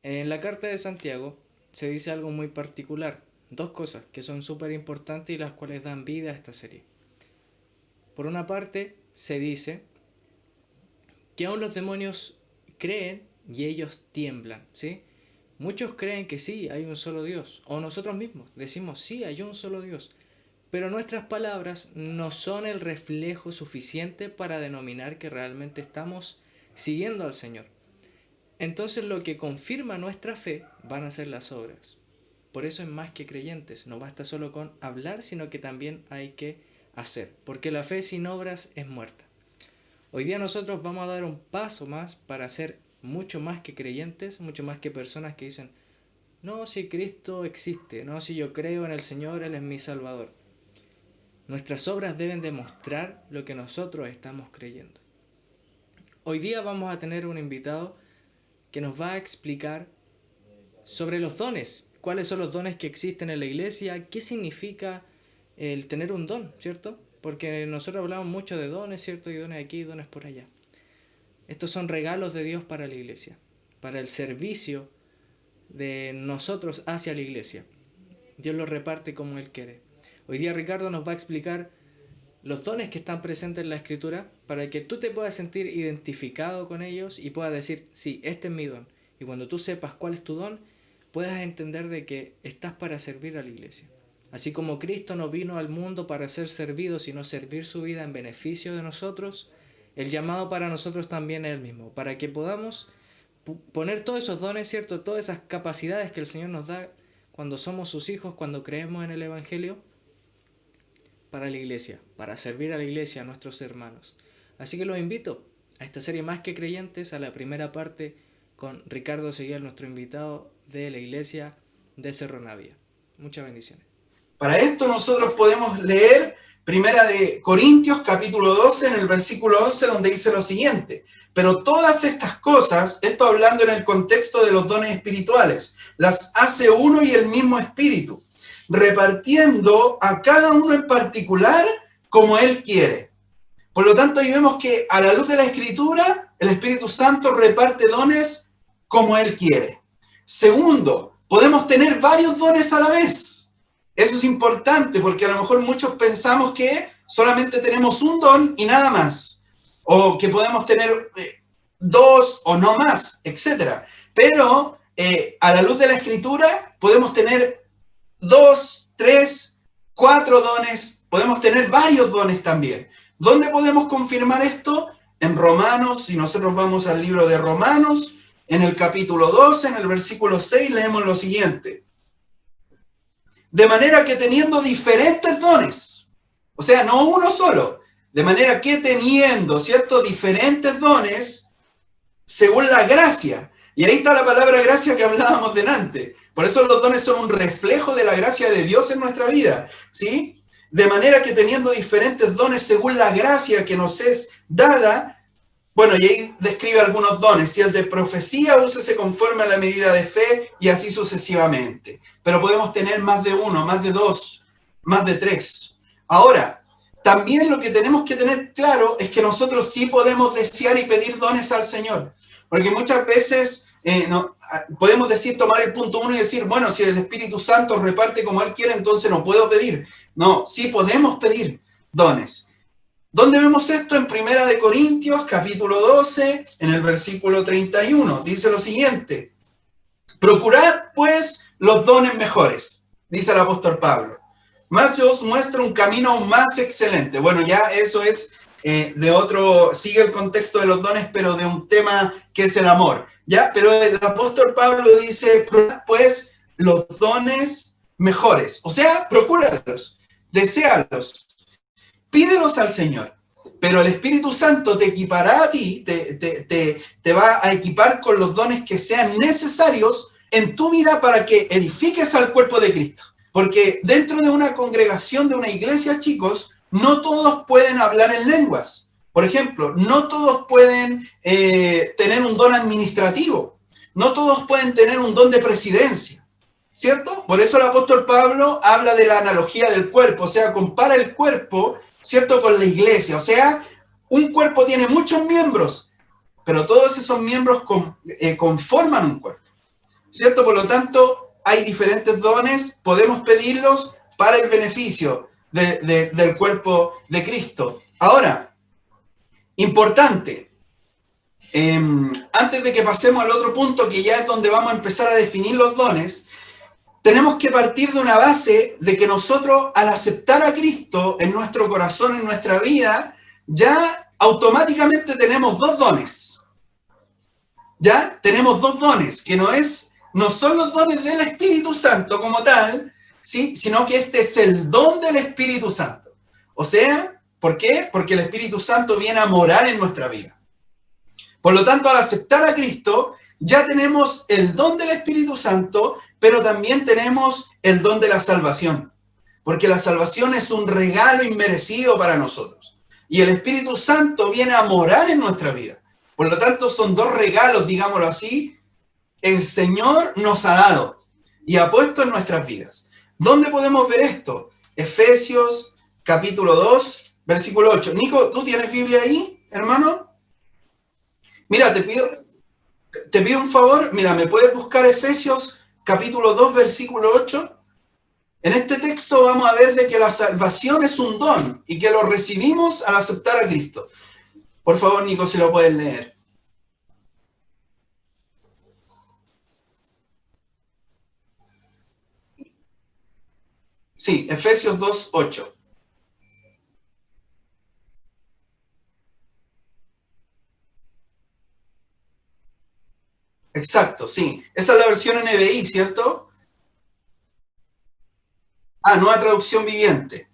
En la carta de Santiago se dice algo muy particular, dos cosas que son súper importantes y las cuales dan vida a esta serie. Por una parte, se dice que aún los demonios creen y ellos tiemblan, ¿sí? Muchos creen que sí, hay un solo Dios, o nosotros mismos decimos sí, hay un solo Dios, pero nuestras palabras no son el reflejo suficiente para denominar que realmente estamos siguiendo al Señor. Entonces lo que confirma nuestra fe van a ser las obras. Por eso es más que creyentes, no basta solo con hablar, sino que también hay que hacer, porque la fe sin obras es muerta. Hoy día nosotros vamos a dar un paso más para ser mucho más que creyentes, mucho más que personas que dicen, no, si Cristo existe, no, si yo creo en el Señor, Él es mi Salvador. Nuestras obras deben demostrar lo que nosotros estamos creyendo. Hoy día vamos a tener un invitado que nos va a explicar sobre los dones, cuáles son los dones que existen en la iglesia, qué significa el tener un don, ¿cierto? Porque nosotros hablamos mucho de dones, ¿cierto? Y dones aquí y dones por allá. Estos son regalos de Dios para la iglesia, para el servicio de nosotros hacia la iglesia. Dios los reparte como Él quiere. Hoy día Ricardo nos va a explicar los dones que están presentes en la escritura para que tú te puedas sentir identificado con ellos y puedas decir, sí, este es mi don. Y cuando tú sepas cuál es tu don, puedas entender de que estás para servir a la iglesia. Así como Cristo no vino al mundo para ser servido, sino servir su vida en beneficio de nosotros, el llamado para nosotros también es el mismo, para que podamos poner todos esos dones, ¿cierto? Todas esas capacidades que el Señor nos da cuando somos sus hijos, cuando creemos en el Evangelio, para la iglesia, para servir a la iglesia, a nuestros hermanos. Así que los invito a esta serie Más que Creyentes, a la primera parte con Ricardo Seguiel, nuestro invitado de la iglesia de Cerro Navia. Muchas bendiciones. Para esto nosotros podemos leer Primera de Corintios capítulo 12 en el versículo 11 donde dice lo siguiente: pero todas estas cosas, esto hablando en el contexto de los dones espirituales, las hace uno y el mismo Espíritu, repartiendo a cada uno en particular como Él quiere. Por lo tanto, ahí vemos que a la luz de la Escritura, el Espíritu Santo reparte dones como Él quiere. Segundo, podemos tener varios dones a la vez. Eso es importante porque a lo mejor muchos pensamos que solamente tenemos un don y nada más. O que podemos tener dos o no más, etc. Pero a la luz de la Escritura podemos tener dos, tres, cuatro dones. Podemos tener varios dones también. ¿Dónde podemos confirmar esto? En Romanos, si nosotros vamos al libro de Romanos, en el capítulo 12, en el versículo 6, leemos lo siguiente: de manera que teniendo diferentes dones, o sea, no uno solo, de manera que teniendo, ¿cierto?, diferentes dones, según la gracia. Y ahí está la palabra gracia que hablábamos delante. Por eso los dones son un reflejo de la gracia de Dios en nuestra vida, ¿sí? De manera que teniendo diferentes dones según la gracia que nos es dada. Bueno, y ahí describe algunos dones. Si el de profecía, úsese conforme a la medida de fe y así sucesivamente. Pero podemos tener más de uno, más de dos, más de tres. Ahora, también lo que tenemos que tener claro es que nosotros sí podemos desear y pedir dones al Señor. Porque muchas veces podemos decir, tomar el punto uno y decir, bueno, si el Espíritu Santo reparte como Él quiere, entonces no puedo pedir. No, sí podemos pedir dones. ¿Dónde vemos esto? En Primera de Corintios, capítulo 12, en el versículo 31. Dice lo siguiente: procurad, pues, los dones mejores, dice el apóstol Pablo. Más yo os muestro un camino aún más excelente. Bueno, ya eso es de otro, sigue el contexto de los dones, pero de un tema que es el amor. ¿Ya? Pero el apóstol Pablo dice, procurad, pues, los dones mejores. O sea, procúralos, deséalos, pídelos al Señor, pero el Espíritu Santo te equipará a ti, te va a equipar con los dones que sean necesarios en tu vida para que edifiques al cuerpo de Cristo. Porque dentro de una congregación, de una iglesia, chicos, no todos pueden hablar en lenguas. Por ejemplo, no todos pueden tener un don administrativo. No todos pueden tener un don de presidencia. ¿Cierto? Por eso el apóstol Pablo habla de la analogía del cuerpo, o sea, compara el cuerpo, ¿cierto?, con la iglesia. O sea, un cuerpo tiene muchos miembros, pero todos esos miembros conforman un cuerpo. ¿cierto? Por lo tanto, hay diferentes dones, podemos pedirlos para el beneficio del cuerpo de Cristo. Ahora, importante, antes de que pasemos al otro punto, que ya es donde vamos a empezar a definir los dones, tenemos que partir de una base de que nosotros, al aceptar a Cristo en nuestro corazón, en nuestra vida, ya automáticamente tenemos dos dones. Ya tenemos dos dones, que no son los dones del Espíritu Santo como tal, ¿sí? Sino que este es el don del Espíritu Santo. O sea, ¿por qué? Porque el Espíritu Santo viene a morar en nuestra vida. Por lo tanto, al aceptar a Cristo, ya tenemos el don del Espíritu Santo, pero también tenemos el don de la salvación. Porque la salvación es un regalo inmerecido para nosotros. Y el Espíritu Santo viene a morar en nuestra vida. Por lo tanto, son dos regalos, digámoslo así, el Señor nos ha dado y ha puesto en nuestras vidas. ¿Dónde podemos ver esto? Efesios capítulo 2, versículo 8. Nico, ¿tú tienes Biblia ahí, hermano? Mira, te pido un favor. Mira, ¿me puedes buscar Efesios capítulo 2, versículo 8? En este texto vamos a ver de que la salvación es un don y que lo recibimos al aceptar a Cristo. Por favor, Nico, si lo puedes leer. Sí, Efesios 2, 8. Exacto, sí. Esa es la versión NBI, ¿cierto? Ah, nueva traducción viviente.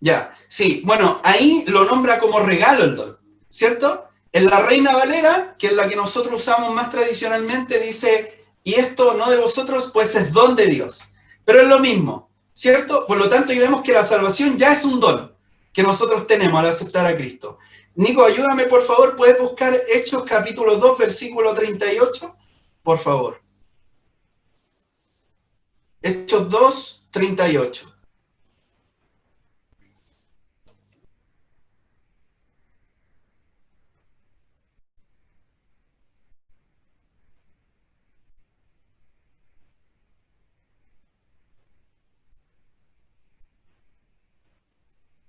Ya, sí. Bueno, ahí lo nombra como regalo el don, ¿cierto? En la Reina Valera, que es la que nosotros usamos más tradicionalmente, dice, y esto no de vosotros, pues es don de Dios. Pero es lo mismo, ¿cierto? Por lo tanto, vemos que la salvación ya es un don que nosotros tenemos al aceptar a Cristo. Nico, ayúdame, por favor, ¿puedes buscar Hechos capítulo 2, versículo 38? Por favor. Hechos 2, 38.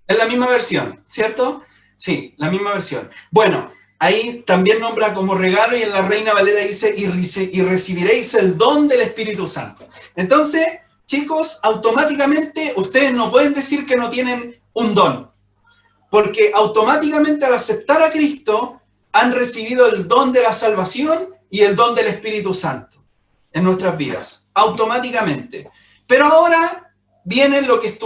Es la misma versión, ¿cierto? Sí, la misma versión. Bueno, ahí también nombra como regalo y en la Reina Valera dice, y recibiréis el don del Espíritu Santo. Entonces, chicos, automáticamente ustedes no pueden decir que no tienen un don, porque automáticamente al aceptar a Cristo han recibido el don de la salvación y el don del Espíritu Santo en nuestras vidas, automáticamente. Pero ahora viene lo que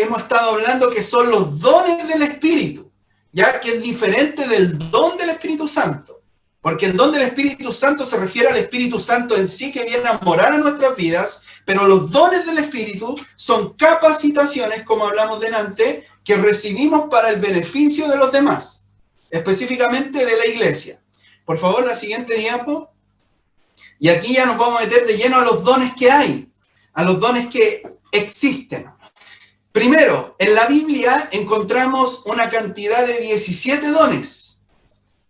hemos estado hablando, que son los dones del Espíritu, ya que es diferente del don del Espíritu Santo, porque el don del Espíritu Santo se refiere al Espíritu Santo en sí que viene a morar en nuestras vidas, pero los dones del Espíritu son capacitaciones, como hablamos delante, que recibimos para el beneficio de los demás, específicamente de la iglesia. Por favor, la siguiente diapo. Y aquí ya nos vamos a meter de lleno a los dones que hay, a los dones que existen. Primero, en la Biblia encontramos una cantidad de 17 dones,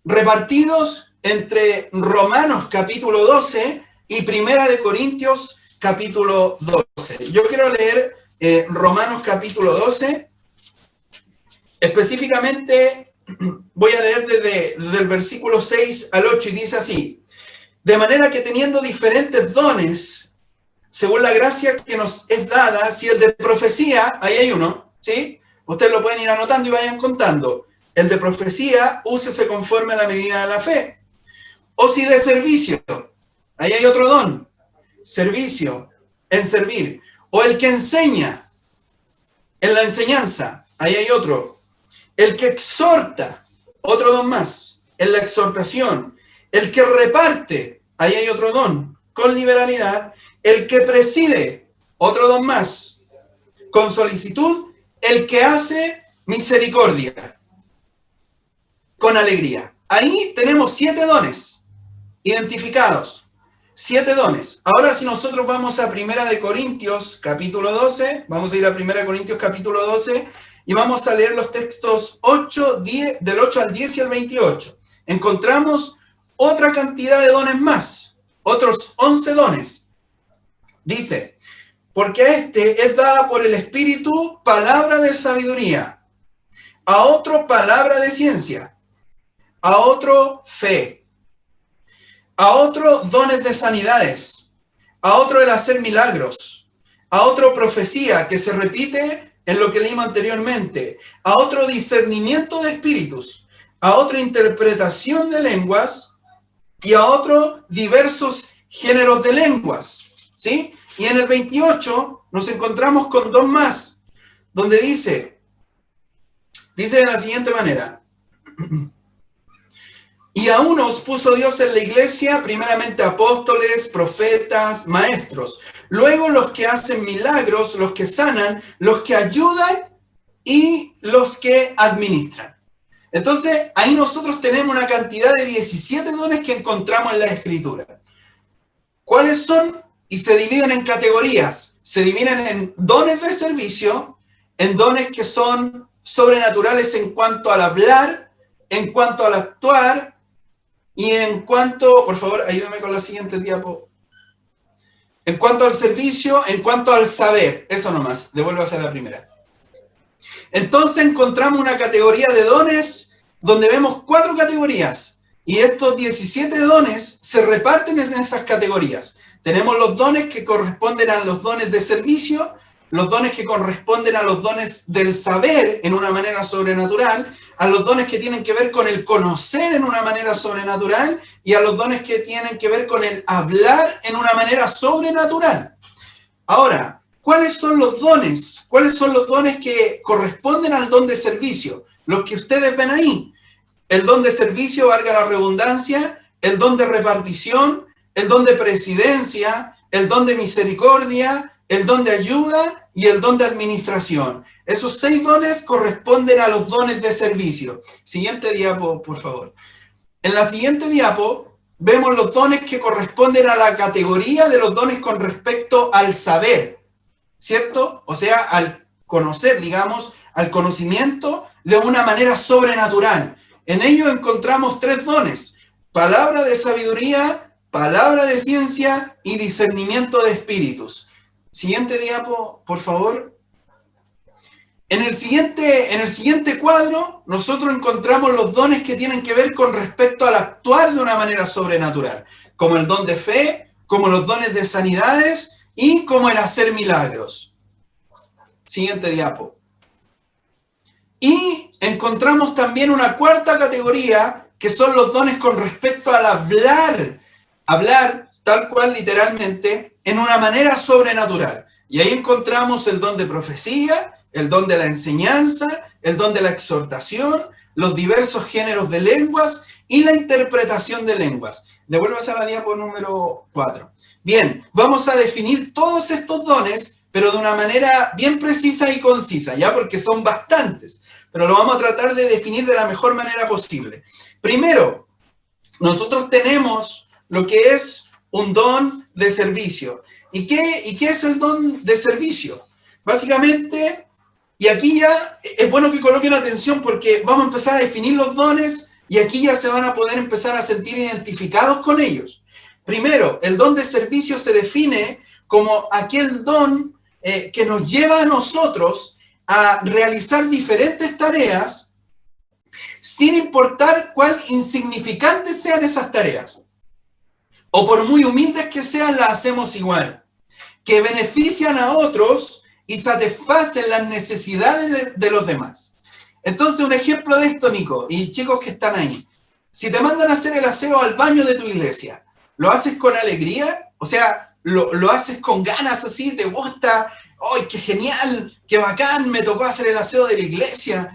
repartidos entre Romanos capítulo 12 y Primera de Corintios capítulo 12. Yo quiero leer Romanos capítulo 12. Específicamente voy a leer desde el versículo 6 al 8 y dice así: de manera que teniendo diferentes dones, según la gracia que nos es dada, si el de profecía, ahí hay uno, ¿sí? Ustedes lo pueden ir anotando y vayan contando. El de profecía, úsese conforme a la medida de la fe. O si de servicio, ahí hay otro don, servicio, en servir. O el que enseña, en la enseñanza, ahí hay otro. El que exhorta, otro don más, en la exhortación. El que reparte, ahí hay otro don, con liberalidad. El que preside, otro don más, con solicitud. El que hace misericordia, con alegría. Ahí tenemos 7 dones identificados. 7 dones. Ahora si nosotros vamos a Primera de Corintios, capítulo 12, vamos a ir a Primera de Corintios, capítulo 12, y vamos a leer los textos 8, 10, del 8 al 10 y al 28. Encontramos otra cantidad de dones más, otros 11 dones, Dice, porque a este es dada por el Espíritu palabra de sabiduría, a otro palabra de ciencia, a otro fe, a otro dones de sanidades, a otro el hacer milagros, a otro profecía, que se repite en lo que leímos anteriormente, a otro discernimiento de espíritus, a otra interpretación de lenguas y a otro diversos géneros de lenguas, ¿sí? Y en el 28 nos encontramos con dos más, donde dice de la siguiente manera: y a unos puso Dios en la iglesia, primeramente apóstoles, profetas, maestros, luego los que hacen milagros, los que sanan, los que ayudan y los que administran. Entonces, ahí nosotros tenemos una cantidad de 17 dones que encontramos en la Escritura. ¿Cuáles son? Y se dividen en categorías. Se dividen en dones de servicio, en dones que son sobrenaturales en cuanto al hablar, en cuanto al actuar, y en cuanto, por favor, ayúdame con la siguiente diapo. En cuanto al servicio, en cuanto al saber. Eso nomás, devuélvase a la primera. Entonces encontramos una categoría de dones donde vemos 4 categorías. Y estos 17 dones se reparten en esas categorías. Tenemos los dones que corresponden a los dones de servicio, los dones que corresponden a los dones del saber en una manera sobrenatural, a los dones que tienen que ver con el conocer en una manera sobrenatural y a los dones que tienen que ver con el hablar en una manera sobrenatural. Ahora, ¿cuáles son los dones? ¿Cuáles son los dones que corresponden al don de servicio? Los que ustedes ven ahí. El don de servicio, valga la redundancia, el don de repartición, el don de presidencia, el don de misericordia, el don de ayuda y el don de administración. Esos 6 dones corresponden a los dones de servicio. Siguiente diapo, por favor. En la siguiente diapo vemos los dones que corresponden a la categoría de los dones con respecto al saber, ¿cierto? O sea, al conocer, digamos, al conocimiento de una manera sobrenatural. En ello encontramos 3 dones: palabra de sabiduría, palabra de ciencia y discernimiento de espíritus. Siguiente diapo, por favor. En el siguiente cuadro, nosotros encontramos los dones que tienen que ver con respecto al actuar de una manera sobrenatural, como el don de fe, como los dones de sanidades y como el hacer milagros. Siguiente diapo. Y encontramos también una 4ª categoría, que son los dones con respecto al hablar tal cual literalmente, en una manera sobrenatural. Y ahí encontramos el don de profecía, el don de la enseñanza, el don de la exhortación, los diversos géneros de lenguas y la interpretación de lenguas. Devuélvase a la diapo número 4. Bien, vamos a definir todos estos dones, pero de una manera bien precisa y concisa, ¿ya? Porque son bastantes, pero lo vamos a tratar de definir de la mejor manera posible. Primero, nosotros tenemos lo que es un don de servicio. ¿Y qué es el don de servicio? Básicamente, y aquí ya es bueno que coloquen atención porque vamos a empezar a definir los dones y aquí ya se van a poder empezar a sentir identificados con ellos. Primero, el don de servicio se define como aquel don que nos lleva a nosotros a realizar diferentes tareas sin importar cuán insignificantes sean esas tareas. O por muy humildes que sean, las hacemos igual. Que benefician a otros y satisfacen las necesidades de los demás. Entonces, un ejemplo de esto, Nico, y chicos que están ahí. Si te mandan a hacer el aseo al baño de tu iglesia, ¿lo haces con alegría? O sea, ¿lo haces con ganas así? ¿Te gusta? ¡Ay, qué genial! ¡Qué bacán! Me tocó hacer el aseo de la iglesia.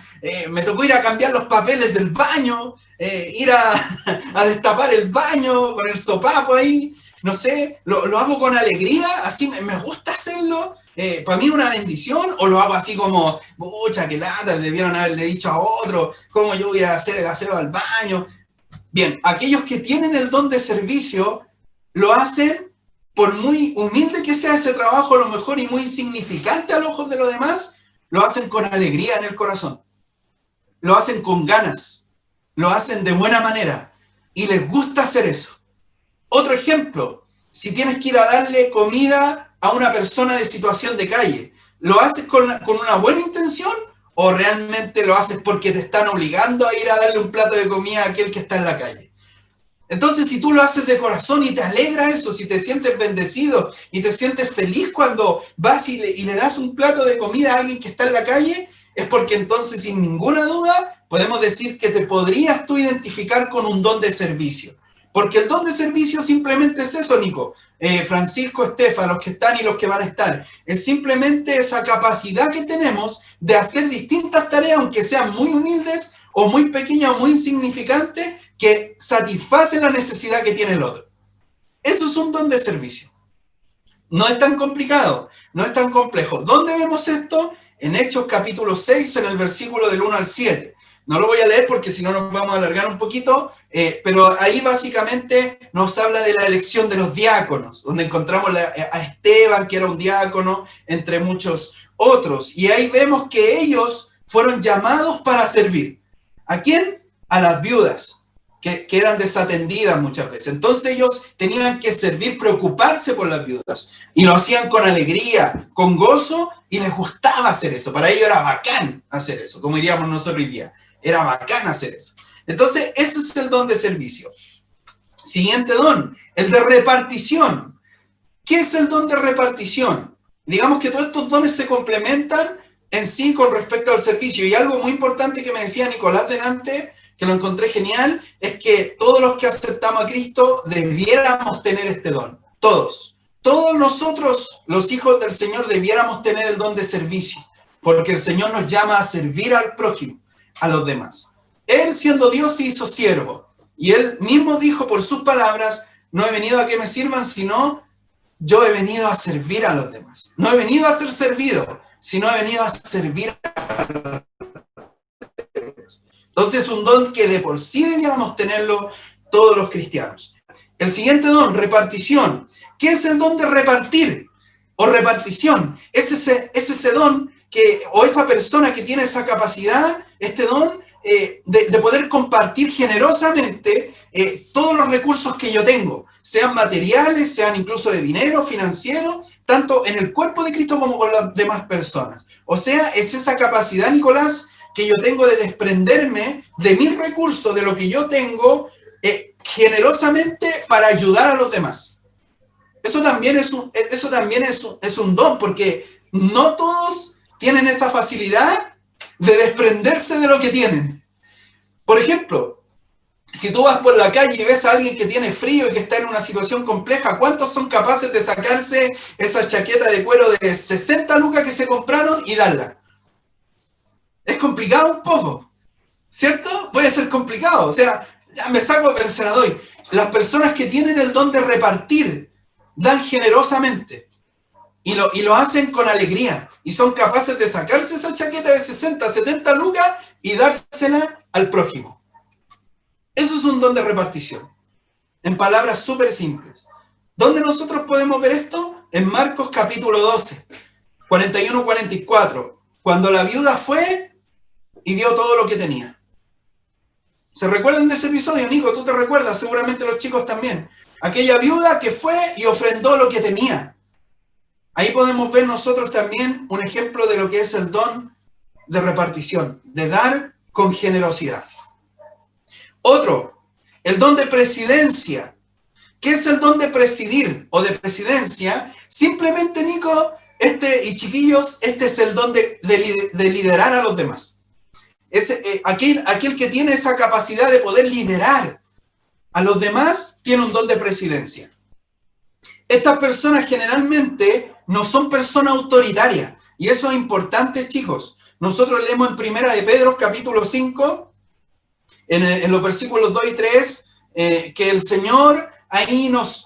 Me tocó ir a cambiar los papeles del baño. Ir a destapar el baño con el sopapo ahí. No sé, lo hago con alegría. Así me gusta hacerlo. Para mí una bendición, o lo hago así como, pucha, qué lata, debieron haberle dicho a otro, cómo yo voy a hacer el aseo al baño. Bien, aquellos que tienen el don de servicio, lo hacen, por muy humilde que sea ese trabajo, a lo mejor, y muy insignificante a los ojos de los demás, lo hacen con alegría en el corazón. Lo hacen con ganas, lo hacen de buena manera, y les gusta hacer eso. Otro ejemplo, si tienes que ir a darle comida a una persona de situación de calle? ¿Lo haces con una buena intención o realmente lo haces porque te están obligando a ir a darle un plato de comida a aquel que está en la calle? Entonces, si tú lo haces de corazón y te alegra eso, si te sientes bendecido y te sientes feliz cuando vas y le das un plato de comida a alguien que está en la calle, es porque entonces, sin ninguna duda, podemos decir que te podrías tú identificar con un don de servicio. Porque el don de servicio simplemente es eso, Nico. Francisco, Estefa, los que están y los que van a estar. Es simplemente esa capacidad que tenemos de hacer distintas tareas, aunque sean muy humildes o muy pequeñas o muy insignificantes, que satisfacen la necesidad que tiene el otro. Eso es un don de servicio. No es tan complicado, no es tan complejo. ¿Dónde vemos esto? En Hechos capítulo 6, en el versículo del 1 al 7. No lo voy a leer porque si no nos vamos a alargar un poquito, pero ahí básicamente nos habla de la elección de los diáconos, donde encontramos a Esteban, que era un diácono, entre muchos otros. Y ahí vemos que ellos fueron llamados para servir. ¿A quién? A las viudas, que eran desatendidas muchas veces. Entonces ellos tenían que servir, preocuparse por las viudas. Y lo hacían con alegría, con gozo, y les gustaba hacer eso. Para ellos era bacán hacer eso, como diríamos nosotros hoy día. Era bacán hacer eso. Entonces, ese es el don de servicio. Siguiente don, el de repartición. ¿Qué es el don de repartición? Digamos que todos estos dones se complementan en sí con respecto al servicio. Y algo muy importante que me decía Nicolás delante, que lo encontré genial, es que todos los que aceptamos a Cristo debiéramos tener este don. Todos. Todos nosotros, los hijos del Señor, debiéramos tener el don de servicio. Porque el Señor nos llama a servir al prójimo, a los demás. Él, siendo Dios, se hizo siervo. Y Él mismo dijo por sus palabras, no he venido a que me sirvan, sino yo he venido a servir a los demás. No he venido a ser servido, sino he venido a servir a los demás. Entonces es un don que de por sí debiéramos tenerlo todos los cristianos. El siguiente don, repartición. ¿Qué es el don de repartir? O repartición. Es ese don o esa persona que tiene esa capacidad, este don, de poder compartir generosamente todos los recursos que yo tengo, sean materiales, sean incluso de dinero, financiero, tanto en el cuerpo de Cristo como con las demás personas. O sea, es esa capacidad, Nicolás, que yo tengo de desprenderme de mis recursos, de lo que yo tengo, generosamente para ayudar a los demás. Eso también es un don, porque no todos tienen esa facilidad de desprenderse de lo que tienen. Por ejemplo, si tú vas por la calle y ves a alguien que tiene frío y que está en una situación compleja, ¿cuántos son capaces de sacarse esa chaqueta de cuero de 60 lucas que se compraron y darla? Es complicado un poco, ¿cierto? Puede ser complicado. O sea, ya me saco, pero se la doy. Las personas que tienen el don de repartir dan generosamente. Y lo hacen con alegría. Y son capaces de sacarse esa chaqueta de 60, 70 lucas y dársela al prójimo. Eso es un don de repartición. En palabras súper simples. ¿Dónde nosotros podemos ver esto? En Marcos capítulo 12, 41-44. Cuando la viuda fue y dio todo lo que tenía. ¿Se recuerdan de ese episodio, Nico? ¿Tú te recuerdas? Seguramente los chicos también. Aquella viuda que fue y ofrendó lo que tenía. Ahí podemos ver nosotros también un ejemplo de lo que es el don de repartición, de dar con generosidad. Otro, el don de presidencia. ¿Qué es el don de presidir o de presidencia? Simplemente, Nico, y chiquillos, este es el don de liderar a los demás. Aquel que tiene esa capacidad de poder liderar a los demás tiene un don de presidencia. Estas personas generalmente no son personas autoritarias. Y eso es importante, chicos. Nosotros leemos en Primera de Pedro, capítulo 5, en los versículos 2 y 3, que el Señor ahí nos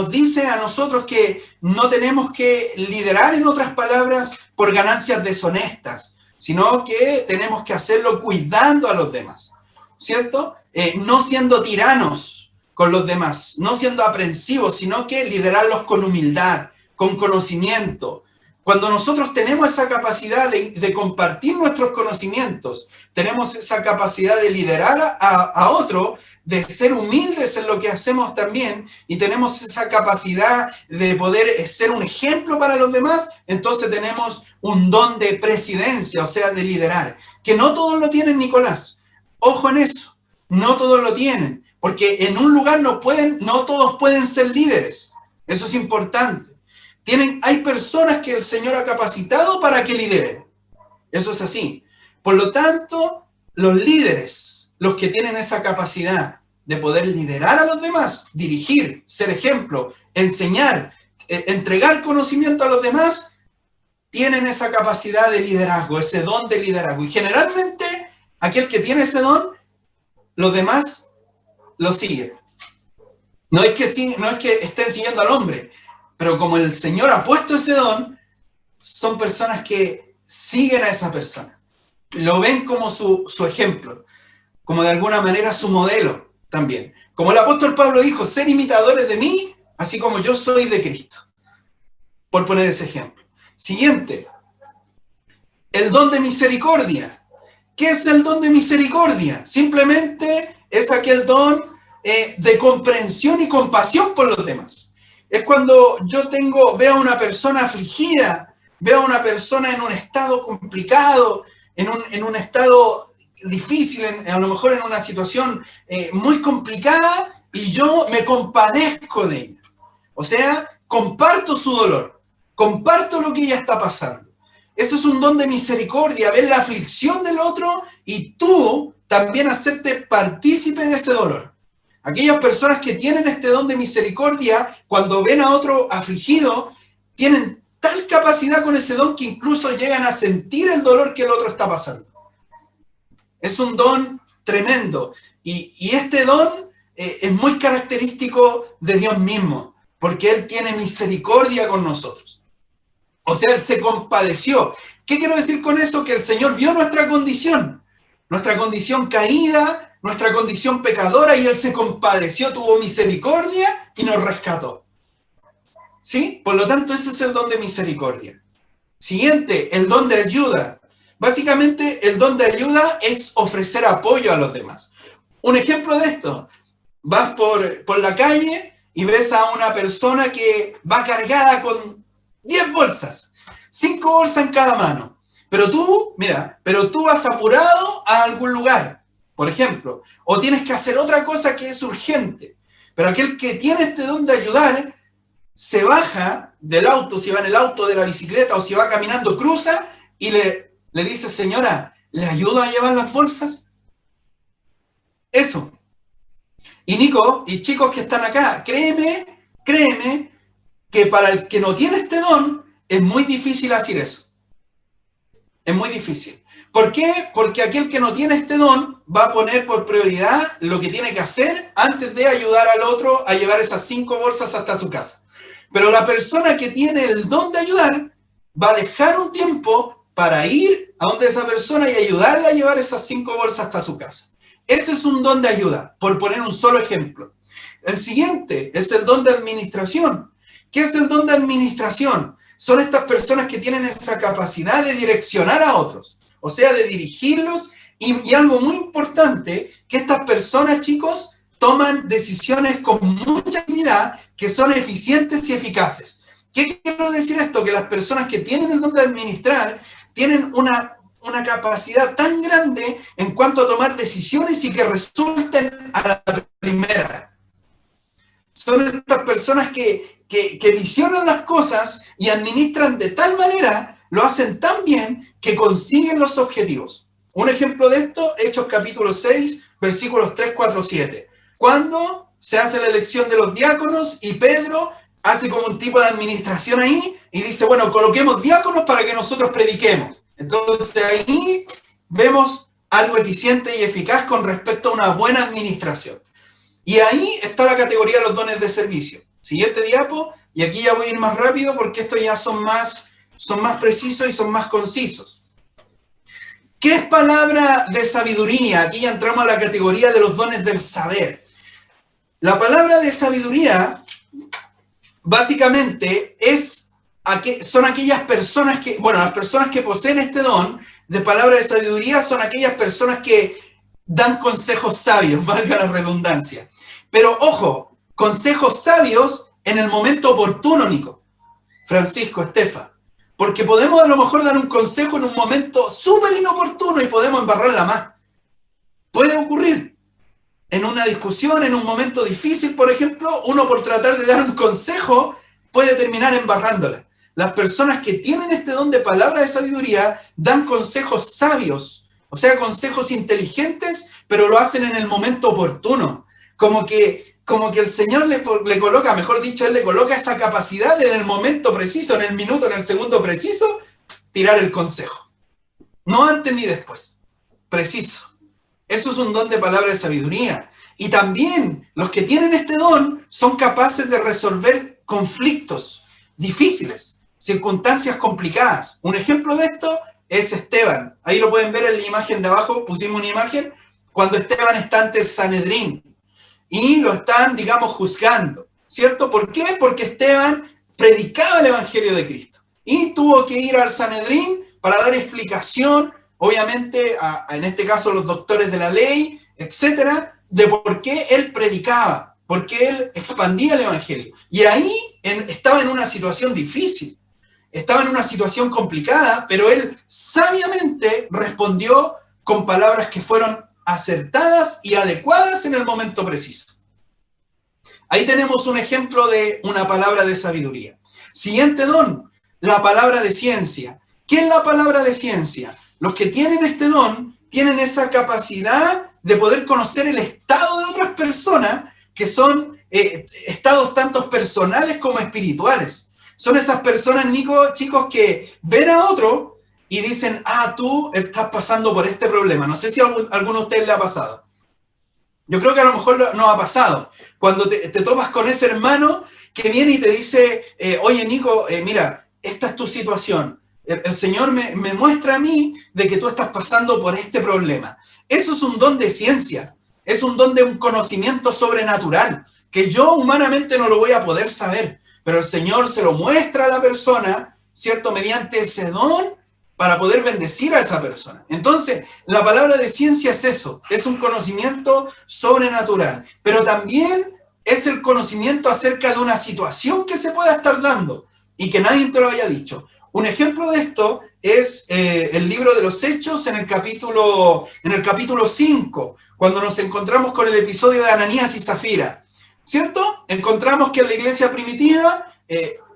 dice a nosotros que no tenemos que liderar, en otras palabras, por ganancias deshonestas, sino que tenemos que hacerlo cuidando a los demás, ¿cierto? No siendo tiranos con los demás, no siendo aprensivos, sino que liderarlos con humildad, con conocimiento, Cuando nosotros tenemos esa capacidad de compartir nuestros conocimientos, tenemos esa capacidad de liderar a otro, de ser humildes en lo que hacemos también, y tenemos esa capacidad de poder ser un ejemplo para los demás, entonces tenemos un don de presidencia, o sea, de liderar, que no todos lo tienen, Nicolás. Ojo en eso, no todos lo tienen, porque en un lugar no todos pueden ser líderes. Eso es importante. Hay personas que el Señor ha capacitado para que lideren. Eso es así. Por lo tanto, los líderes, los que tienen esa capacidad de poder liderar a los demás, dirigir, ser ejemplo, enseñar, entregar conocimiento a los demás, tienen esa capacidad de liderazgo, ese don de liderazgo. Y generalmente, aquel que tiene ese don, los demás lo siguen. No es que estén siguiendo al hombre, pero como el Señor ha puesto ese don, son personas que siguen a esa persona. Lo ven como su ejemplo, como de alguna manera su modelo también. Como el apóstol Pablo dijo, ser imitadores de mí, así como yo soy de Cristo. Por poner ese ejemplo. Siguiente, el don de misericordia. ¿Qué es el don de misericordia? Simplemente es aquel don de comprensión y compasión por los demás. Es cuando yo veo a una persona afligida, veo a una persona en un estado complicado, en un estado difícil, a lo mejor en una situación muy complicada, y yo me compadezco de ella. O sea, comparto su dolor, comparto lo que ella está pasando. Eso es un don de misericordia, ver la aflicción del otro y tú también hacerte partícipe de ese dolor. Aquellas personas que tienen este don de misericordia, cuando ven a otro afligido, tienen tal capacidad con ese don que incluso llegan a sentir el dolor que el otro está pasando. Es un don tremendo. Y este don es muy característico de Dios mismo, porque Él tiene misericordia con nosotros. O sea, Él se compadeció. ¿Qué quiero decir con eso? Que el Señor vio nuestra condición caída, nuestra condición pecadora, y Él se compadeció, tuvo misericordia y nos rescató. ¿Sí? Por lo tanto, ese es el don de misericordia. Siguiente, el don de ayuda. Básicamente, el don de ayuda es ofrecer apoyo a los demás. Un ejemplo de esto, vas por la calle y ves a una persona que va cargada con 10 bolsas, 5 bolsas en cada mano. Pero tú vas apurado a algún lugar, por ejemplo, o tienes que hacer otra cosa que es urgente. Pero aquel que tiene este don de ayudar, se baja del auto, si va en el auto, de la bicicleta, o si va caminando, cruza y le dice, señora, ¿le ayudo a llevar las bolsas? Eso. Y Nico, y chicos que están acá, créeme que para el que no tiene este don, es muy difícil hacer eso. Es muy difícil. ¿Por qué? Porque aquel que no tiene este don va a poner por prioridad lo que tiene que hacer antes de ayudar al otro a llevar esas 5 bolsas hasta su casa. Pero la persona que tiene el don de ayudar va a dejar un tiempo para ir a donde esa persona y ayudarle a llevar esas 5 bolsas hasta su casa. Ese es un don de ayuda, por poner un solo ejemplo. El siguiente es el don de administración. ¿Qué es el don de administración? Son estas personas que tienen esa capacidad de direccionar a otros, o sea, de dirigirlos, y algo muy importante, que estas personas, chicos, toman decisiones con mucha actividad, que son eficientes y eficaces. ¿Qué quiero decir esto? Que las personas que tienen el don de administrar tienen una capacidad tan grande en cuanto a tomar decisiones y que resulten a la primera. Son estas personas que visionan las cosas y administran de tal manera, lo hacen tan bien, que consiguen los objetivos. Un ejemplo de esto, Hechos capítulo 6, versículos 3, 4, 7. Cuando se hace la elección de los diáconos y Pedro hace como un tipo de administración ahí y dice, bueno, coloquemos diáconos para que nosotros prediquemos. Entonces ahí vemos algo eficiente y eficaz con respecto a una buena administración. Y ahí está la categoría de los dones de servicio. Siguiente diapo, y aquí ya voy a ir más rápido porque estos ya son más precisos y son más concisos. ¿Qué es palabra de sabiduría? Aquí ya entramos a la categoría de los dones del saber. La palabra de sabiduría básicamente es son aquellas personas que, bueno, las personas que poseen este don de palabra de sabiduría son aquellas personas que dan consejos sabios, valga la redundancia. Pero ojo, consejos sabios en el momento oportuno, Nico, Francisco, Estefa. Porque podemos a lo mejor dar un consejo en un momento súper inoportuno y podemos embarrarla más. Puede ocurrir. En una discusión, en un momento difícil, por ejemplo, uno por tratar de dar un consejo puede terminar embarrándola. Las personas que tienen este don de palabra de sabiduría dan consejos sabios, o sea, consejos inteligentes, pero lo hacen en el momento oportuno. Como que el Señor le coloca, mejor dicho, Él le coloca esa capacidad de en el momento preciso, en el minuto, en el segundo preciso, tirar el consejo. No antes ni después. Preciso. Eso es un don de palabra de sabiduría. Y también los que tienen este don son capaces de resolver conflictos difíciles, circunstancias complicadas. Un ejemplo de esto es Esteban. Ahí lo pueden ver en la imagen de abajo, pusimos una imagen, cuando Esteban está ante el Sanedrín y lo están, digamos, juzgando, ¿cierto? ¿Por qué? Porque Esteban predicaba el Evangelio de Cristo y tuvo que ir al Sanedrín para dar explicación, obviamente, en este caso los doctores de la ley, etcétera, de por qué él predicaba, por qué él expandía el Evangelio. Y ahí estaba en una situación difícil, estaba en una situación complicada, pero él sabiamente respondió con palabras que fueron acertadas y adecuadas en el momento preciso. Ahí tenemos un ejemplo de una palabra de sabiduría. Siguiente don, la palabra de ciencia. ¿Qué es la palabra de ciencia? Los que tienen este don tienen esa capacidad de poder conocer el estado de otras personas, que son estados tanto personales como espirituales. Son esas personas, Nico, chicos, que ven a otro y dicen, tú estás pasando por este problema. No sé si a alguno de ustedes le ha pasado. Yo creo que a lo mejor nos ha pasado. Cuando te topas con ese hermano que viene y te dice, oye, Nico, mira, esta es tu situación. El Señor me muestra a mí de que tú estás pasando por este problema. Eso es un don de ciencia. Es un don de un conocimiento sobrenatural que yo humanamente no lo voy a poder saber. Pero el Señor se lo muestra a la persona, ¿cierto? Mediante ese don para poder bendecir a esa persona. Entonces, la palabra de ciencia es eso, es un conocimiento sobrenatural, pero también es el conocimiento acerca de una situación que se pueda estar dando y que nadie te lo haya dicho. Un ejemplo de esto es el libro de los Hechos en el capítulo 5, cuando nos encontramos con el episodio de Ananías y Zafira, ¿cierto? Encontramos que en la iglesia primitiva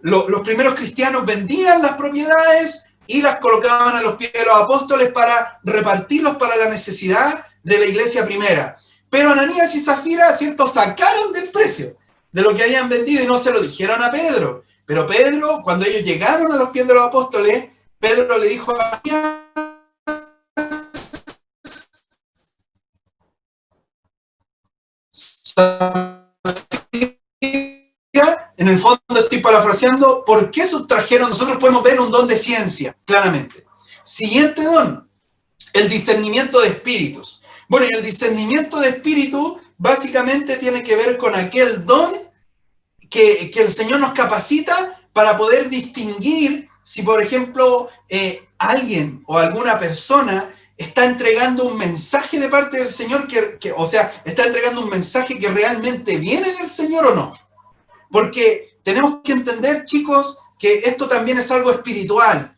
los primeros cristianos vendían las propiedades y las colocaban a los pies de los apóstoles para repartirlos para la necesidad de la iglesia primera. Pero Ananías y Zafira, ¿cierto?, sacaron del precio de lo que habían vendido y no se lo dijeron a Pedro. Pero Pedro, cuando ellos llegaron a los pies de los apóstoles, Pedro le dijo a Ananías, en el fondo estoy parafraseando, ¿por qué sustrajeron? Nosotros podemos ver un don de ciencia, claramente. Siguiente don, el discernimiento de espíritus. Bueno, y el discernimiento de espíritu básicamente tiene que ver con aquel don que el Señor nos capacita para poder distinguir si, por ejemplo, alguien o alguna persona está entregando un mensaje de parte del Señor, o sea, está entregando un mensaje que realmente viene del Señor o no. Porque tenemos que entender, chicos, que esto también es algo espiritual.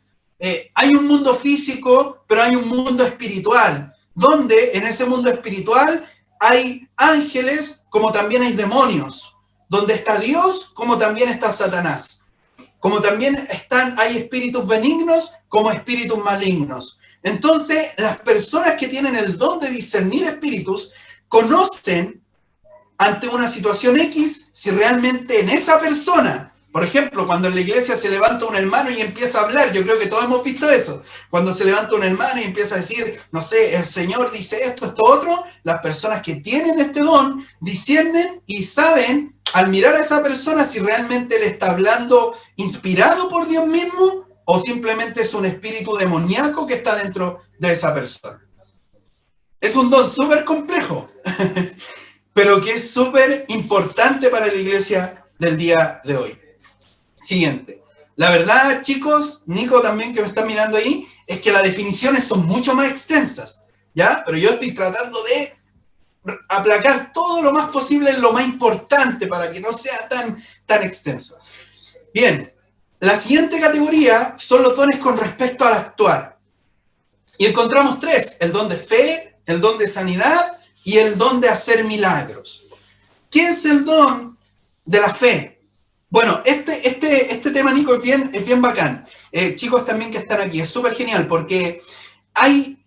Hay un mundo físico, pero hay un mundo espiritual, donde en ese mundo espiritual hay ángeles como también hay demonios, donde está Dios como también está Satanás, como también hay espíritus benignos como espíritus malignos. Entonces, las personas que tienen el don de discernir espíritus conocen ante una situación X, si realmente en esa persona, por ejemplo, cuando en la iglesia se levanta un hermano y empieza a hablar, yo creo que todos hemos visto eso, cuando se levanta un hermano y empieza a decir, no sé, el Señor dice esto otro, las personas que tienen este don disciernen y saben, al mirar a esa persona, si realmente le está hablando inspirado por Dios mismo o simplemente es un espíritu demoníaco que está dentro de esa persona. Es un don súper complejo. Pero que es súper importante para la iglesia del día de hoy. Siguiente. La verdad, chicos, Nico también que me está mirando ahí, es que las definiciones son mucho más extensas, ¿ya? Pero yo estoy tratando de aplacar todo lo más posible en lo más importante para que no sea tan extenso. Bien, la siguiente categoría son los dones con respecto al actuar. Y encontramos tres: el don de fe, el don de sanidad y el don de hacer milagros. ¿Qué es el don de la fe? Bueno, este tema, Nico, es bien bacán. Chicos también que están aquí, es súper genial porque hay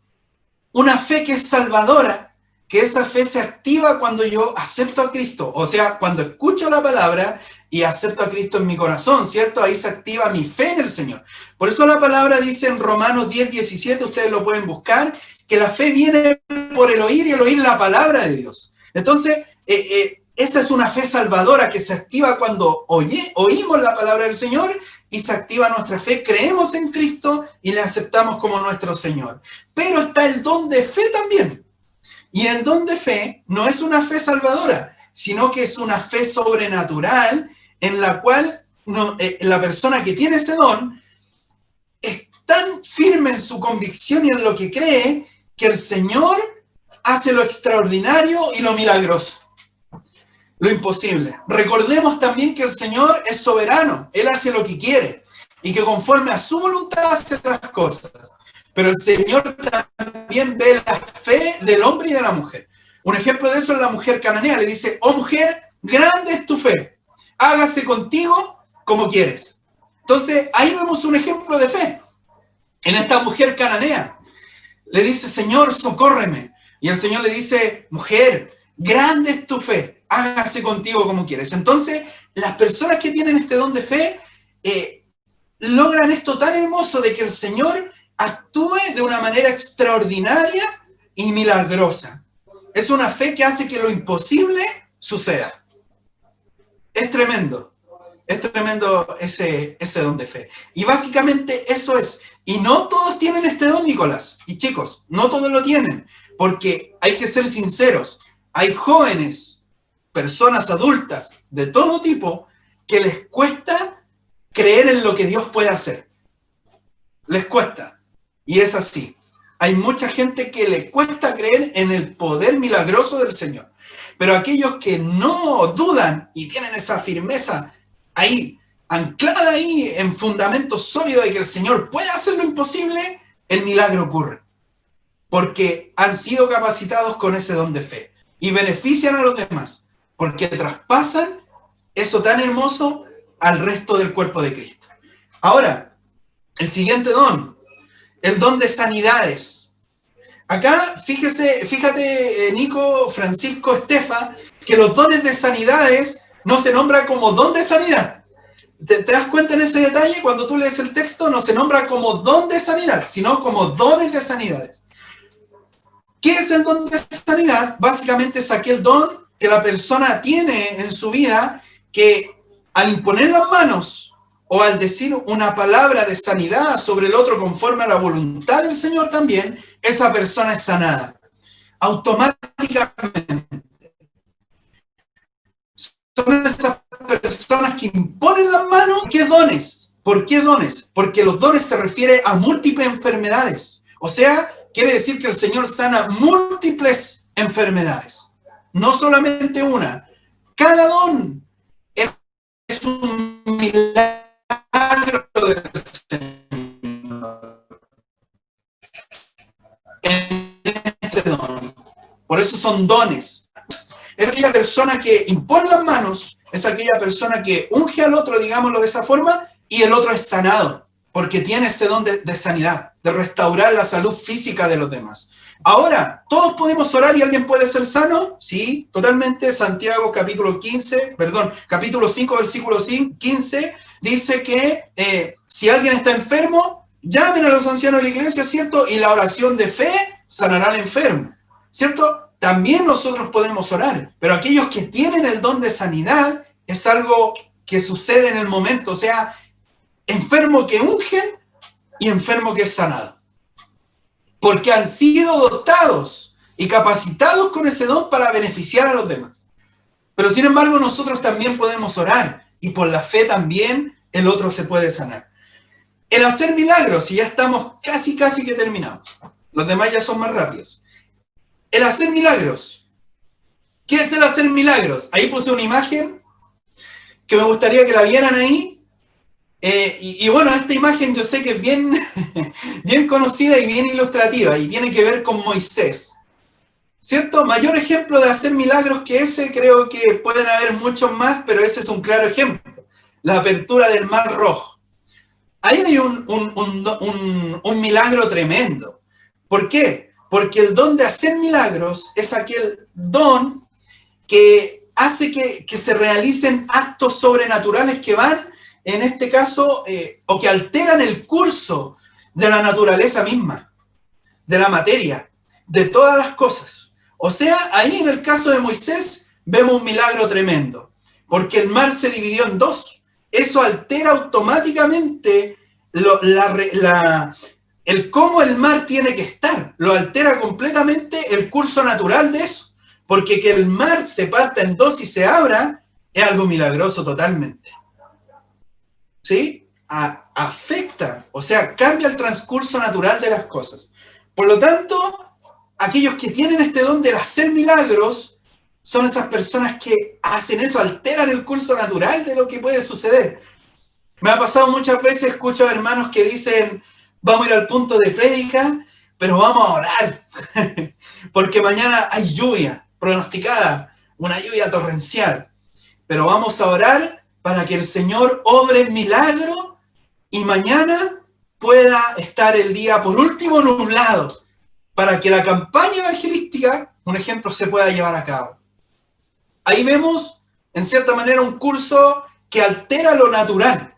una fe que es salvadora, que esa fe se activa cuando yo acepto a Cristo, o sea, cuando escucho la palabra y acepto a Cristo en mi corazón, ¿cierto? Ahí se activa mi fe en el Señor. Por eso la palabra dice en Romanos 10:17, ustedes lo pueden buscar, que la fe viene por el oír y el oír la palabra de Dios. Entonces, esa es una fe salvadora que se activa cuando oímos la palabra del Señor y se activa nuestra fe, creemos en Cristo y le aceptamos como nuestro Señor. Pero está el don de fe también. Y el don de fe no es una fe salvadora, sino que es una fe sobrenatural en la cual la persona que tiene ese don es tan firme en su convicción y en lo que cree que el Señor hace lo extraordinario y lo milagroso. Lo imposible. Recordemos también que el Señor es soberano. Él hace lo que quiere y que conforme a su voluntad hace las cosas. Pero el Señor también ve la fe del hombre y de la mujer. Un ejemplo de eso es la mujer cananea. Le dice: oh mujer, grande es tu fe. Hágase contigo como quieres. Entonces, ahí vemos un ejemplo de fe. En esta mujer cananea. Le dice: Señor, socórreme. Y el Señor le dice: mujer, grande es tu fe. Hágase contigo como quieres. Entonces, las personas que tienen este don de fe logran esto tan hermoso de que el Señor actúe de una manera extraordinaria y milagrosa. Es una fe que hace que lo imposible suceda. Es tremendo ese don de fe. Y básicamente eso es. Y no todos tienen este don, Nicolás. Y chicos, no todos lo tienen. Porque hay que ser sinceros. Hay jóvenes, personas adultas de todo tipo, que les cuesta creer en lo que Dios puede hacer. Les cuesta. Y es así. Hay mucha gente que le cuesta creer en el poder milagroso del Señor. Pero aquellos que no dudan y tienen esa firmeza ahí, anclada ahí en fundamento sólido de que el Señor puede hacer lo imposible, el milagro ocurre. Porque han sido capacitados con ese don de fe. Y benefician a los demás. Porque traspasan eso tan hermoso al resto del cuerpo de Cristo. Ahora, el siguiente don, el don de sanidades. Acá, fíjate, Nico, Francisco, Estefa, que los dones de sanidades no se nombran como don de sanidad. ¿Te das cuenta en ese detalle? Cuando tú lees el texto, no se nombra como don de sanidad, sino como dones de sanidades. ¿Qué es el don de sanidad? Básicamente es aquel don que la persona tiene en su vida que al imponer las manos o al decir una palabra de sanidad sobre el otro conforme a la voluntad del Señor también, esa persona es sanada. Automáticamente. Son esas personas que imponen las manos. ¿Qué dones? ¿Por qué dones? Porque los dones se refieren a múltiples enfermedades. O sea, quiere decir que el Señor sana múltiples enfermedades. No solamente una. Cada don es un milagro del Señor. En este don. Por eso son dones. Es aquella persona que impone las manos, es aquella persona que unge al otro, digámoslo de esa forma, y el otro es sanado, porque tiene ese don de sanidad, de restaurar la salud física de los demás. Ahora, ¿todos podemos orar y alguien puede ser sano? Sí, totalmente. Santiago capítulo 5, versículo 15, dice que si alguien está enfermo, llamen a los ancianos de la iglesia, ¿cierto? Y la oración de fe sanará al enfermo, ¿cierto? También nosotros podemos orar, pero aquellos que tienen el don de sanidad es algo que sucede en el momento, o sea, enfermo que ungen y enfermo que es sanado. Porque han sido dotados y capacitados con ese don para beneficiar a los demás. Pero sin embargo nosotros también podemos orar y por la fe también el otro se puede sanar. El hacer milagros, y ya estamos casi que terminamos. Los demás ya son más rápidos. El hacer milagros. ¿Qué es el hacer milagros? Ahí puse una imagen que me gustaría que la vieran ahí. Y bueno, esta imagen yo sé que es bien, bien conocida y bien ilustrativa y tiene que ver con Moisés. ¿Cierto? Mayor ejemplo de hacer milagros que ese, creo que pueden haber muchos más, pero ese es un claro ejemplo. La apertura del Mar Rojo. Ahí hay un milagro tremendo. ¿Por qué? Porque el don de hacer milagros es aquel don que hace que se realicen actos sobrenaturales que van, en este caso, o que alteran el curso de la naturaleza misma, de la materia, de todas las cosas. O sea, ahí en el caso de Moisés vemos un milagro tremendo, porque el mar se dividió en dos. Eso altera automáticamente el cómo el mar tiene que estar. Lo altera completamente el curso natural de eso. Porque que el mar se parta en dos y se abra es algo milagroso totalmente. ¿Sí? Afecta, o sea, cambia el transcurso natural de las cosas. Por lo tanto, aquellos que tienen este don de hacer milagros son esas personas que hacen eso, alteran el curso natural de lo que puede suceder. Me ha pasado muchas veces, escucho a hermanos que dicen, vamos a ir al punto de prédica, pero vamos a orar, porque mañana hay lluvia pronosticada, una lluvia torrencial, pero vamos a orar para que el Señor obre milagro y mañana pueda estar el día por último nublado, para que la campaña evangelística, un ejemplo, se pueda llevar a cabo. Ahí vemos, en cierta manera, un curso que altera lo natural,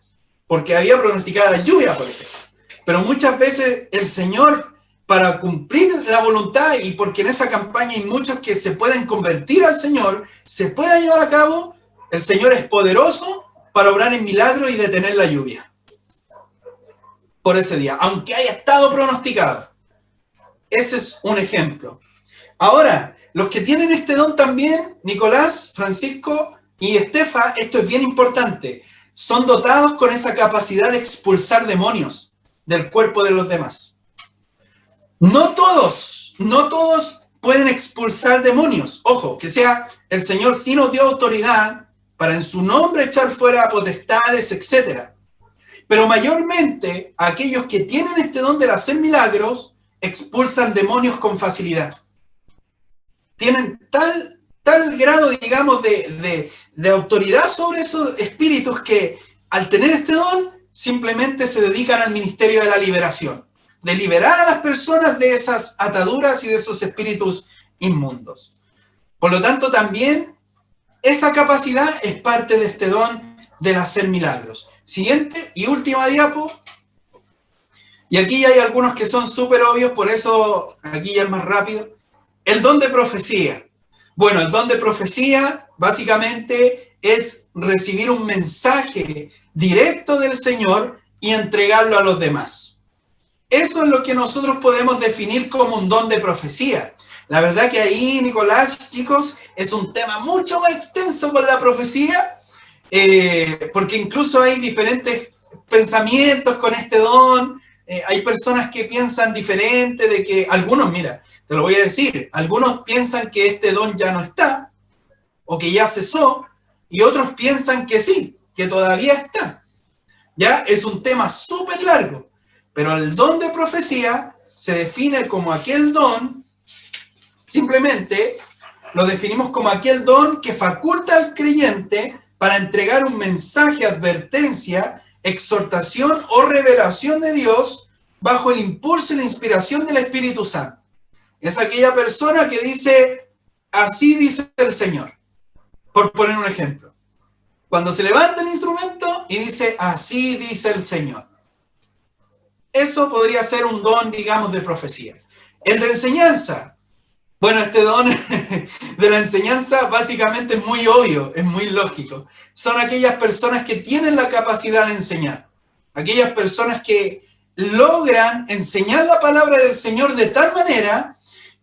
porque había pronosticada lluvia, por ejemplo. Pero muchas veces el Señor, para cumplir la voluntad, y porque en esa campaña hay muchos que se pueden convertir al Señor, se pueda llevar a cabo, el Señor es poderoso para obrar en milagro y detener la lluvia por ese día, aunque haya estado pronosticado. Ese es un ejemplo. Ahora, los que tienen este don también, Nicolás, Francisco y Estefa, esto es bien importante, son dotados con esa capacidad de expulsar demonios del cuerpo de los demás. No todos pueden expulsar demonios. Ojo, que sea el Señor sí nos dio autoridad para en su nombre echar fuera potestades, etc. Pero mayormente aquellos que tienen este don de hacer milagros expulsan demonios con facilidad. Tienen tal grado, digamos, de autoridad sobre esos espíritus que al tener este don simplemente se dedican al ministerio de la liberación, de liberar a las personas de esas ataduras y de esos espíritus inmundos. Por lo tanto, también esa capacidad es parte de este don del hacer milagros. Siguiente y última diapo. Y aquí hay algunos que son súper obvios, por eso aquí ya es más rápido. El don de profecía. Bueno, el don de profecía básicamente es recibir un mensaje directo del Señor y entregarlo a los demás. Eso es lo que nosotros podemos definir como un don de profecía. La verdad que ahí, Nicolás, chicos, es un tema mucho más extenso con la profecía, porque incluso hay diferentes pensamientos con este don. Hay personas que piensan diferente, de que algunos, mira, te lo voy a decir, algunos piensan que este don ya no está, o que ya cesó, y otros piensan que sí, que todavía está. Ya es un tema súper largo, pero el don de profecía se define como aquel don, simplemente lo definimos como aquel don que faculta al creyente para entregar un mensaje, advertencia, exhortación o revelación de Dios bajo el impulso y la inspiración del Espíritu Santo. Es aquella persona que dice, así dice el Señor. Por poner un ejemplo. Cuando se levanta el instrumento y dice, así dice el Señor. Eso podría ser un don, digamos, de profecía. El de enseñanza. Bueno, este don de la enseñanza básicamente es muy obvio, es muy lógico. Son aquellas personas que tienen la capacidad de enseñar. Aquellas personas que logran enseñar la palabra del Señor de tal manera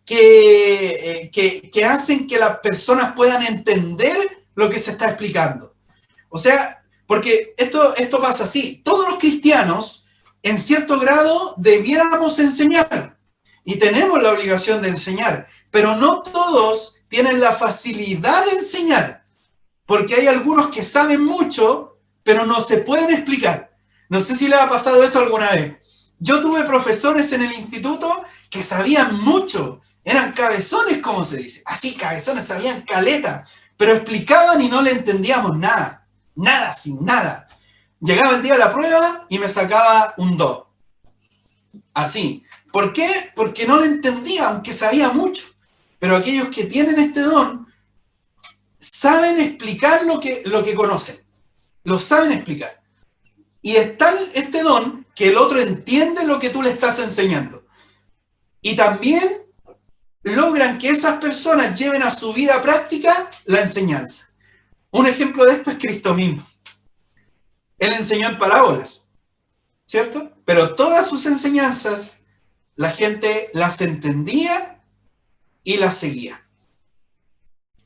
que hacen que las personas puedan entender lo que se está explicando. O sea, Porque esto pasa así. Todos los cristianos, en cierto grado, debiéramos enseñar. Y tenemos la obligación de enseñar. Pero no todos tienen la facilidad de enseñar. Porque hay algunos que saben mucho, pero no se pueden explicar. No sé si les ha pasado eso alguna vez. Yo tuve profesores en el instituto que sabían mucho. Eran cabezones, como se dice. Así, cabezones, sabían caleta. Pero explicaban y no le entendíamos nada. Nada, sin nada. Llegaba el día de la prueba y me sacaba un 2. Así. ¿Por qué? Porque no le entendía, aunque sabía mucho. Pero aquellos que tienen este don saben explicar lo que conocen. Lo saben explicar. Y es tal este don que el otro entiende lo que tú le estás enseñando. Y también logran que esas personas lleven a su vida práctica la enseñanza. Un ejemplo de esto es Cristo mismo. Él enseñó en parábolas, ¿cierto? Pero todas sus enseñanzas, la gente las entendía y las seguía.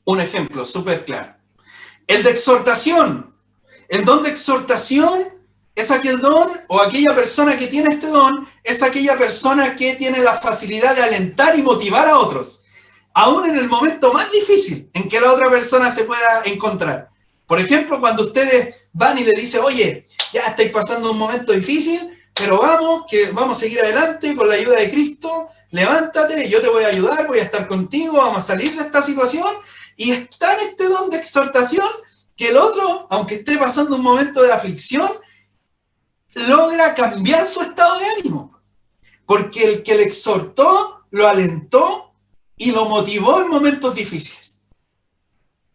Un ejemplo súper claro. El de exhortación. El don de exhortación es aquel don, o aquella persona que tiene este don, es aquella persona que tiene la facilidad de alentar y motivar a otros, aún en el momento más difícil en que la otra persona se pueda encontrar. Por ejemplo, cuando ustedes van y le dicen, oye, ya estáis pasando un momento difícil, pero vamos a seguir adelante con la ayuda de Cristo, levántate, yo te voy a ayudar, voy a estar contigo, vamos a salir de esta situación, y está en este don de exhortación que el otro, aunque esté pasando un momento de aflicción, logra cambiar su estado de ánimo, porque el que le exhortó, lo alentó y lo motivó en momentos difíciles.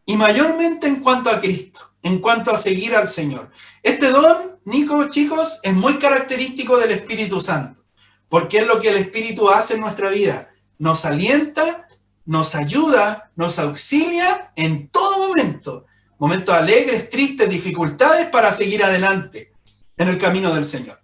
Y mayormente en cuanto a Cristo, en cuanto a seguir al Señor. Este don, Nico, chicos, es muy característico del Espíritu Santo, porque es lo que el Espíritu hace en nuestra vida. Nos alienta, nos ayuda, nos auxilia en todo momento. Momentos alegres, tristes, dificultades para seguir adelante en el camino del Señor.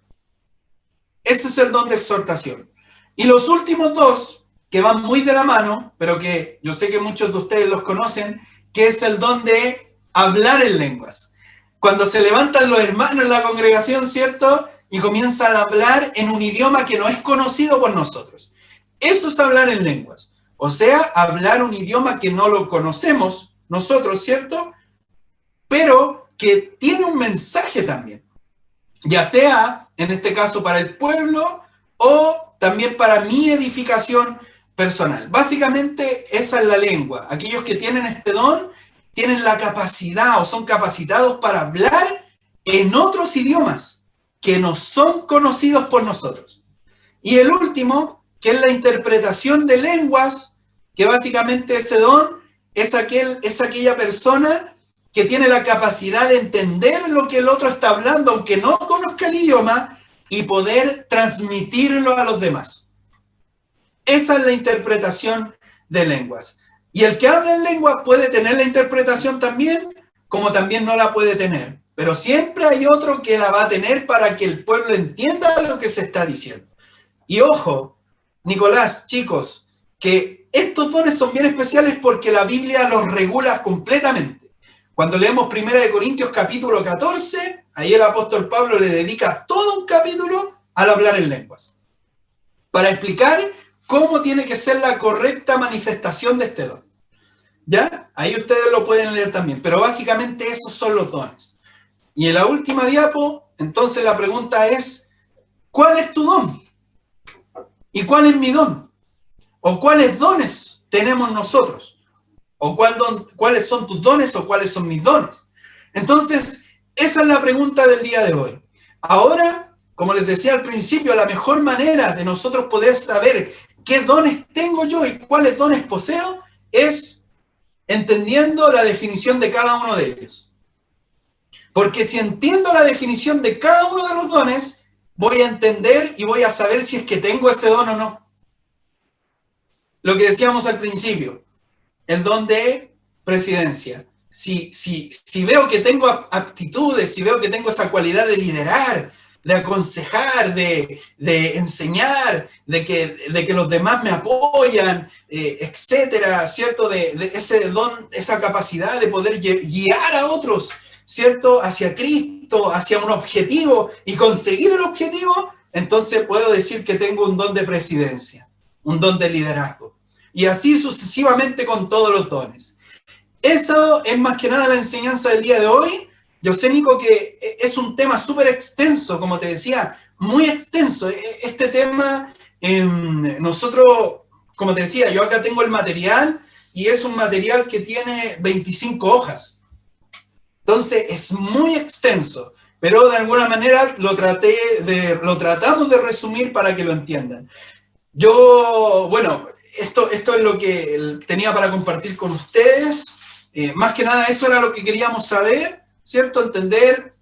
Ese es el don de exhortación. Y los últimos dos, que van muy de la mano, pero que yo sé que muchos de ustedes los conocen, que es el don de hablar en lenguas. Cuando se levantan los hermanos en la congregación, ¿cierto? Y comienzan a hablar en un idioma que no es conocido por nosotros. Eso es hablar en lenguas. O sea, hablar un idioma que no lo conocemos nosotros, ¿cierto? Pero que tiene un mensaje también. Ya sea, en este caso, para el pueblo o también para mi edificación personal. Básicamente, esa es la lengua. Aquellos que tienen este don tienen la capacidad o son capacitados para hablar en otros idiomas que no son conocidos por nosotros. Y el último, que es la interpretación de lenguas, que básicamente ese don es aquella persona que tiene la capacidad de entender lo que el otro está hablando, aunque no conozca el idioma, y poder transmitirlo a los demás. Esa es la interpretación de lenguas. Y el que habla en lenguas puede tener la interpretación también, como también no la puede tener. Pero siempre hay otro que la va a tener para que el pueblo entienda lo que se está diciendo. Y ojo, Nicolás, chicos, que estos dones son bien especiales porque la Biblia los regula completamente. Cuando leemos 1 Corintios capítulo 14, ahí el apóstol Pablo le dedica todo un capítulo al hablar en lenguas, para explicar cómo tiene que ser la correcta manifestación de este don. ¿Ya? Ahí ustedes lo pueden leer también, pero básicamente esos son los dones. Y en la última diapo, entonces la pregunta es, ¿cuál es tu don? ¿Y cuál es mi don? ¿O cuáles dones tenemos nosotros? ¿O cuáles son tus dones o cuáles son mis dones? Entonces, esa es la pregunta del día de hoy. Ahora, como les decía al principio, la mejor manera de nosotros poder saber qué dones tengo yo y cuáles dones poseo es entendiendo la definición de cada uno de ellos. Porque si entiendo la definición de cada uno de los dones, voy a entender y voy a saber si es que tengo ese don o no. Lo que decíamos al principio, el don de presidencia. Si veo que tengo aptitudes, si veo que tengo esa cualidad de liderar, de aconsejar, de enseñar, de que los demás me apoyan, etcétera, ¿cierto? De ese don, esa capacidad de poder guiar a otros, ¿cierto? Hacia Cristo, hacia un objetivo y conseguir el objetivo, entonces puedo decir que tengo un don de presidencia, un don de liderazgo. Y así sucesivamente con todos los dones. Eso es más que nada la enseñanza del día de hoy. Yo sé, Nico, que es un tema súper extenso, como te decía, muy extenso. Este tema, nosotros, como te decía, yo acá tengo el material y es un material que tiene 25 hojas. Entonces es muy extenso, pero de alguna manera lo tratamos de resumir para que lo entiendan. Yo, bueno, esto es lo que tenía para compartir con ustedes. Más que nada eso era lo que queríamos saber, ¿cierto? Entender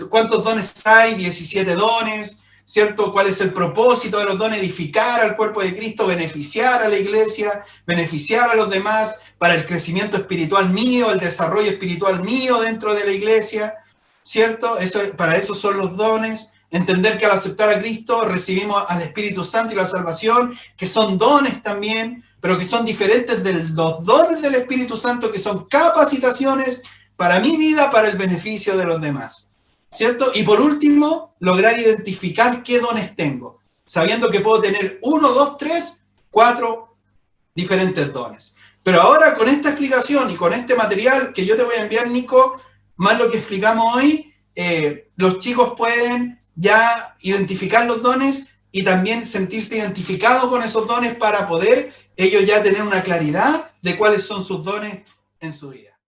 cuántos dones hay, 17 dones, ¿cierto? ¿Cuál es el propósito de los dones? Edificar al cuerpo de Cristo, beneficiar a la iglesia, beneficiar a los demás, para el crecimiento espiritual mío, el desarrollo espiritual mío dentro de la iglesia, ¿cierto? Para eso son los dones. Entender que al aceptar a Cristo recibimos al Espíritu Santo y la salvación, que son dones también, pero que son diferentes de los dones del Espíritu Santo, que son capacitaciones para mi vida, para el beneficio de los demás, ¿cierto? Y por último, lograr identificar qué dones tengo, sabiendo que puedo tener 1, 2, 3, 4 diferentes dones. Pero ahora con esta explicación y con este material que yo te voy a enviar, Nico, más lo que explicamos hoy, los chicos pueden ya identificar los dones y también sentirse identificados con esos dones para poder ellos ya tener una claridad de cuáles son sus dones en su vida.